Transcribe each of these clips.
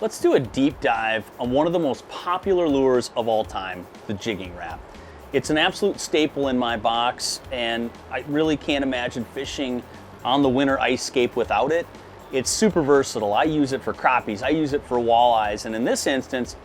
Let's do a deep dive on one of the most popular lures of all time, the jigging Rap. It's an absolute staple in my box, and I really can't imagine fishing on the winter ice scape without it. It's super versatile. I use it for crappies, I use it for walleyes, and in this instance,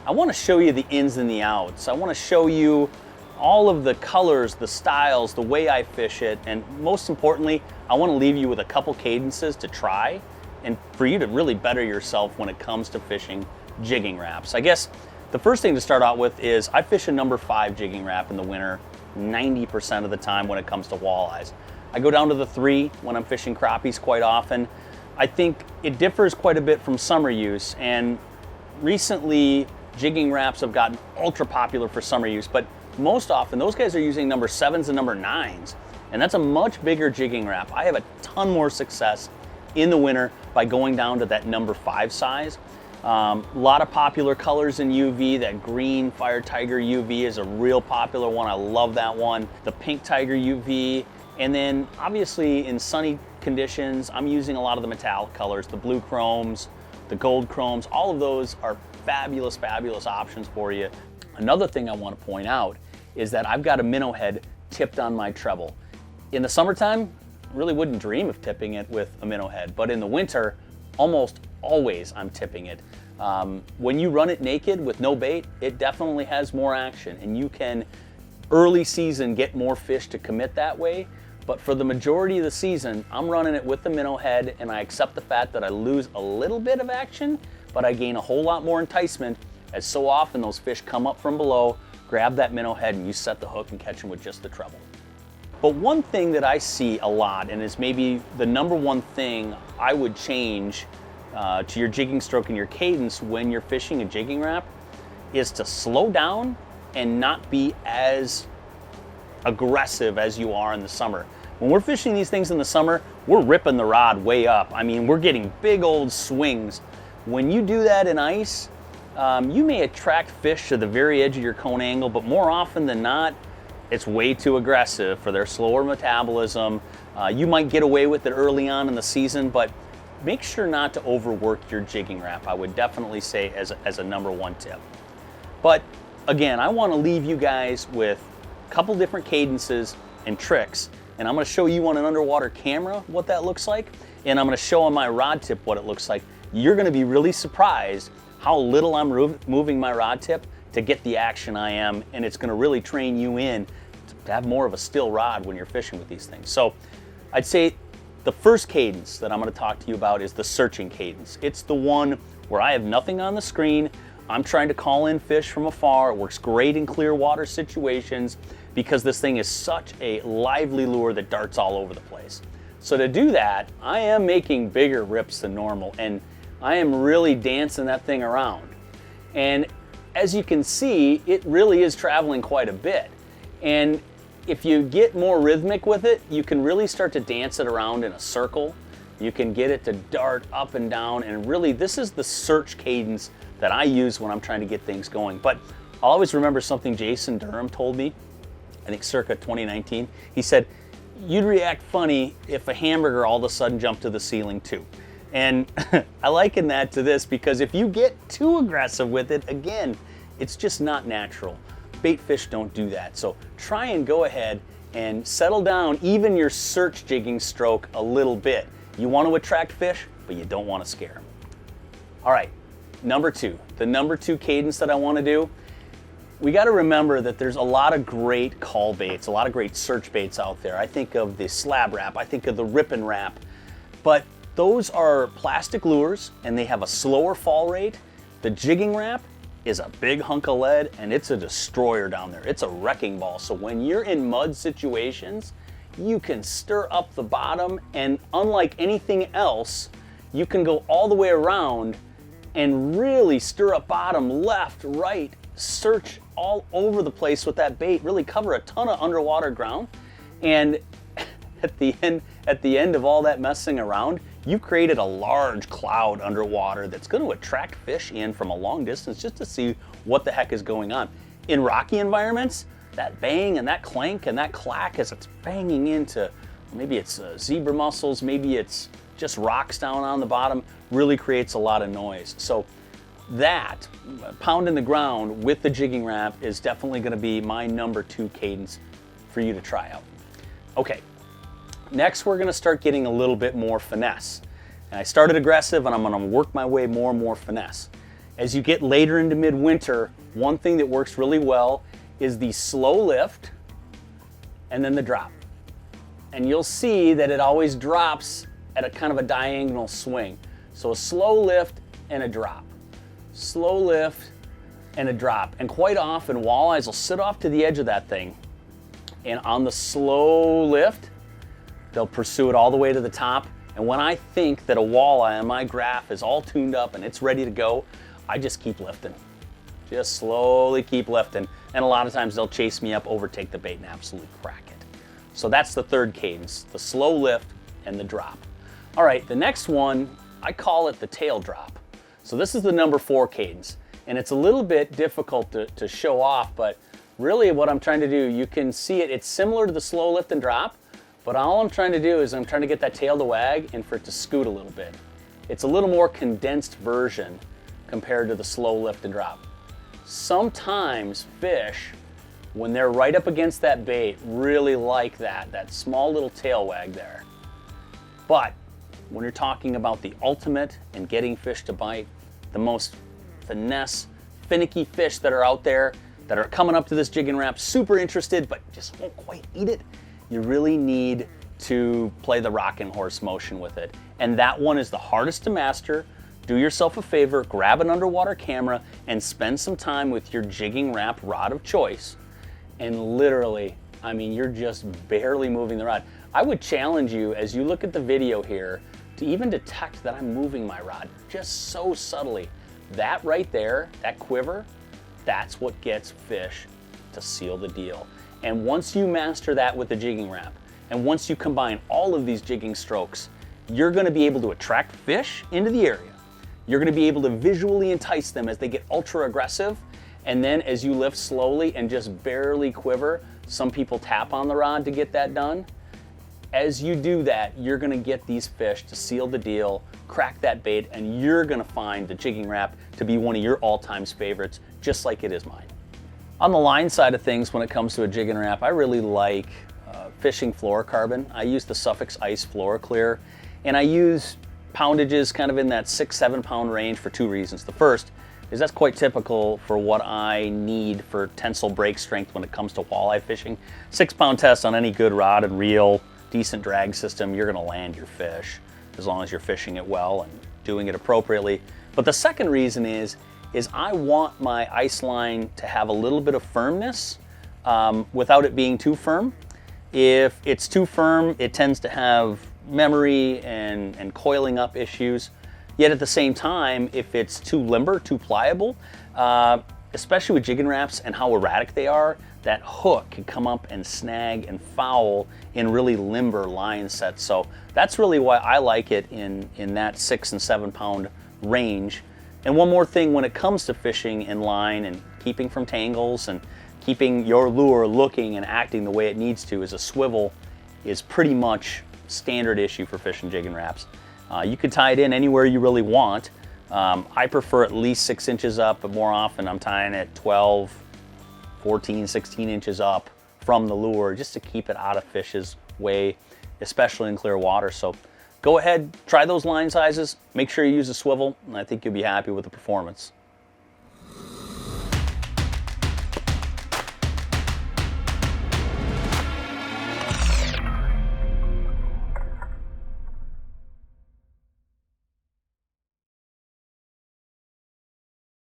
I want to show you the ins and the outs. I want to show you all of the colors, the styles, the way I fish it, and most importantly, I want to leave you with a couple cadences to try and for you to really better yourself when it comes to fishing jigging Raps. I guess the first thing to start out with is I fish a number 5 jigging Rap in the winter 90% of the time when it comes to walleyes. I go down to the 3 when I'm fishing crappies quite often. I think it differs quite a bit from summer use, and recently jigging Raps have gotten ultra popular for summer use, but most often those guys are using number 7s and number 9s, and that's a much bigger jigging Rap. I have a ton more success in the winter by going down to that number 5 size. A lot of popular colors in UV. That green Fire Tiger UV is a real popular one. I love that one. The pink Tiger UV. And then obviously in sunny conditions, I'm using a lot of the metallic colors, the blue chromes, the gold chromes. All of those are fabulous, fabulous options for you. Another thing I want to point out is that I've got a minnow head tipped on my treble. In the summertime, I really wouldn't dream of tipping it with a minnow head, but in the winter, almost always I'm tipping it. When you run it naked with no bait, it definitely has more action, and you can early season get more fish to commit that way. But for the majority of the season, I'm running it with the minnow head, and I accept the fact that I lose a little bit of action, but I gain a whole lot more enticement, as so often those fish come up from below, grab that minnow head, and you set the hook and catch them with just the treble. But one thing that I see a lot, and is maybe the number one thing I would change to your jigging stroke and your cadence when you're fishing a jigging Rap, is to slow down and not be as aggressive as you are in the summer. When we're fishing these things in the summer, we're ripping the rod way up. I mean, we're getting big old swings. When you do that in ice, you may attract fish to the very edge of your cone angle, but more often than not, it's way too aggressive for their slower metabolism. You might get away with it early on in the season, but make sure not to overwork your jigging Rap. I would definitely say as a number 1 tip. But again, I want to leave you guys with a couple different cadences and tricks, and I'm going to show you on an underwater camera what that looks like, and I'm going to show on my rod tip what it looks like. You're going to be really surprised how little I'm moving my rod tip to get the action I am, and it's going to really train you in to have more of a still rod when you're fishing with these things. So I'd say the first cadence that I'm going to talk to you about is the searching cadence. It's the one where I have nothing on the screen. I'm trying to call in fish from afar. It works great in clear water situations because this thing is such a lively lure that darts all over the place. So to do that, I am making bigger rips than normal, and I am really dancing that thing around. And as you can see, it really is traveling quite a bit. And if you get more rhythmic with it, you can really start to dance it around in a circle. You can get it to dart up and down, and really this is the search cadence that I use when I'm trying to get things going. But I'll always remember something Jason Durham told me, I think circa 2019. He said, you'd react funny if a hamburger all of a sudden jumped to the ceiling too. And I liken that to this because if you get too aggressive with it, again, it's just not natural. Bait fish don't do that. So try and go ahead and settle down even your search jigging stroke a little bit. You want to attract fish, but you don't want to scare them. All right, number 2. The number 2 cadence that I want to do, we got to remember that there's a lot of great call baits, a lot of great search baits out there. I think of the slab Rap, I think of the rippin' Rap, but those are plastic lures and they have a slower fall rate. The jigging Rap is a big hunk of lead and it's a destroyer down there. It's a wrecking ball. So when you're in mud situations, you can stir up the bottom, and unlike anything else, you can go all the way around and really stir up bottom, left, right, search all over the place with that bait, really cover a ton of underwater ground. And at the end of all that messing around, you've created a large cloud underwater that's going to attract fish in from a long distance just to see what the heck is going on. In rocky environments, that bang and that clank and that clack as it's banging into, maybe it's zebra mussels, maybe it's just rocks down on the bottom, really creates a lot of noise. So that, pound in the ground with the jigging Rap, is definitely going to be my number 2 cadence for you to try out. Okay, next we're going to start getting a little bit more finesse. And I started aggressive, and I'm going to work my way more and more finesse. As you get later into midwinter, one thing that works really well is the slow lift and then the drop. And you'll see that it always drops at a kind of a diagonal swing. So a slow lift and a drop. Slow lift and a drop. And quite often walleyes will sit off to the edge of that thing, and on the slow lift, they'll pursue it all the way to the top. And when I think that a walleye on my graph is all tuned up and it's ready to go, I just keep lifting. Just slowly keep lifting. And a lot of times they'll chase me up, overtake the bait, and absolutely crack it. So that's the third cadence, the slow lift and the drop. All right, the next one, I call it the tail drop. So this is the number 4 cadence. And it's a little bit difficult to show off, but really what I'm trying to do, you can see it, it's similar to the slow lift and drop, but all I'm trying to do is I'm trying to get that tail to wag and for it to scoot a little bit. It's a little more condensed version compared to the slow lift and drop. Sometimes fish, when they're right up against that bait, really like that small little tail wag there. But when you're talking about the ultimate in getting fish to bite, the most finesse, finicky fish that are out there, that are coming up to this jigging Rap, super interested, but just won't quite eat it, you really need to play the rocking horse motion with it. And that one is the hardest to master. Do yourself a favor, grab an underwater camera and spend some time with your jigging Rap rod of choice. And literally, I mean, you're just barely moving the rod. I would challenge you, as you look at the video here, to even detect that I'm moving my rod just so subtly. That right there, that quiver, that's what gets fish to seal the deal. And once you master that with the jigging Rap, and once you combine all of these jigging strokes, you're going to be able to attract fish into the area. You're going to be able to visually entice them as they get ultra aggressive, and then as you lift slowly and just barely quiver, some people tap on the rod to get that done. As you do that, you're going to get these fish to seal the deal, crack that bait, and you're going to find the jigging Rap to be one of your all-time favorites, just like it is mine. On the line side of things, when it comes to a jigging Rap, I really like fishing fluorocarbon. I use the Suffix Ice Fluoroclear, and I use poundages kind of in that 6-7 pound range for 2 reasons. The first is that's quite typical for what I need for tensile break strength when it comes to walleye fishing. 6 pound test on any good rod and reel, decent drag system, you're going to land your fish as long as you're fishing it well and doing it appropriately. But the second reason is I want my ice line to have a little bit of firmness without it being too firm. If it's too firm, it tends to have memory and coiling up issues. Yet at the same time, if it's too limber, too pliable, especially with jigging Raps and how erratic they are, that hook can come up and snag and foul in really limber line sets. So that's really why I like it in that 6 and 7 pound range. And one more thing, when it comes to fishing in line and keeping from tangles and keeping your lure looking and acting the way it needs to, is a swivel is pretty much standard issue for fishing jigging Raps. You can tie it in anywhere you really want. I prefer at least 6 inches up, but more often I'm tying it 12, 14, 16 inches up from the lure just to keep it out of fish's way, especially in clear water. So go ahead, try those line sizes, make sure you use a swivel, and I think you'll be happy with the performance.